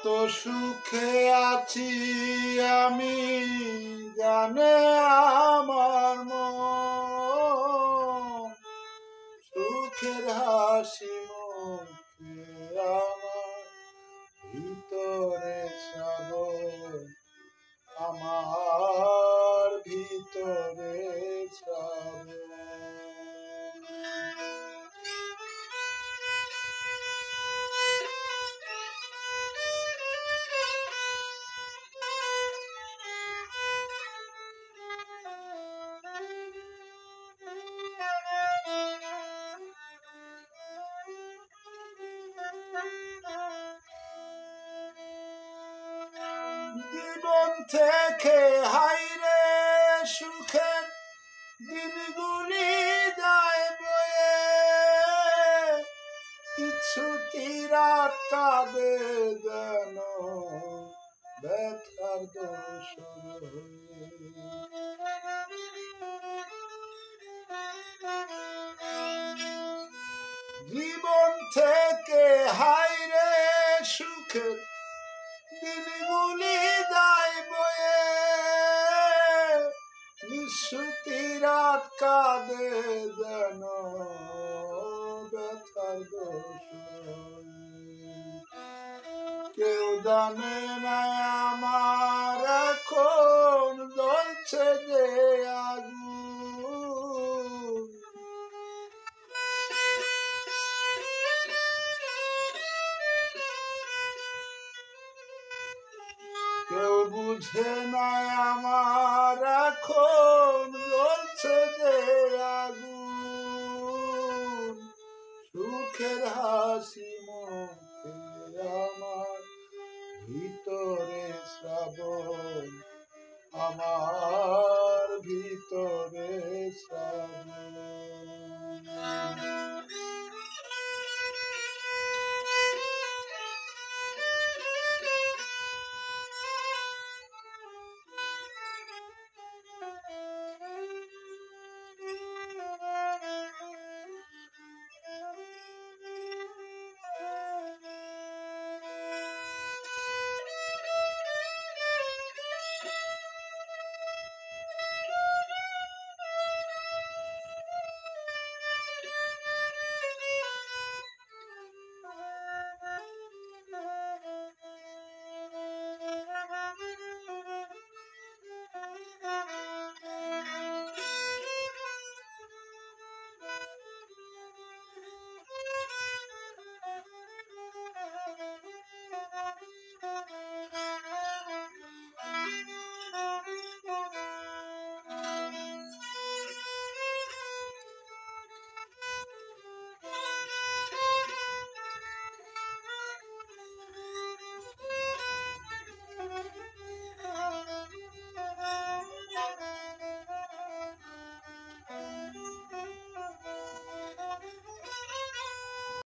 এত সুখে আছি আমি জানে আমার মন, সুখের হাসি মুখে আমার ভিতরে শ্রাবণ, আমার ভিতরে শ্রাবণ। জীবন থেকে হাইরে সুখের দিনগুলি যায় বয়ে, কিছু তিরাত কাঁদে যেন ব্যথার দোষ। জীবন থেকে হাইরে সুখের দিনগুলি যায় বয়ে, নিঃসুতি রাত কাঁদে যেন ব্যথার দোষ। কেউ জানে না আমার এখন জ্বলছে যে আগুন, কেউ বুঝে না আমার এখন জ্বলছে যে আগুন। সুখের হাসি মুখে আমার ভিতরে শ্রাবণ, আমার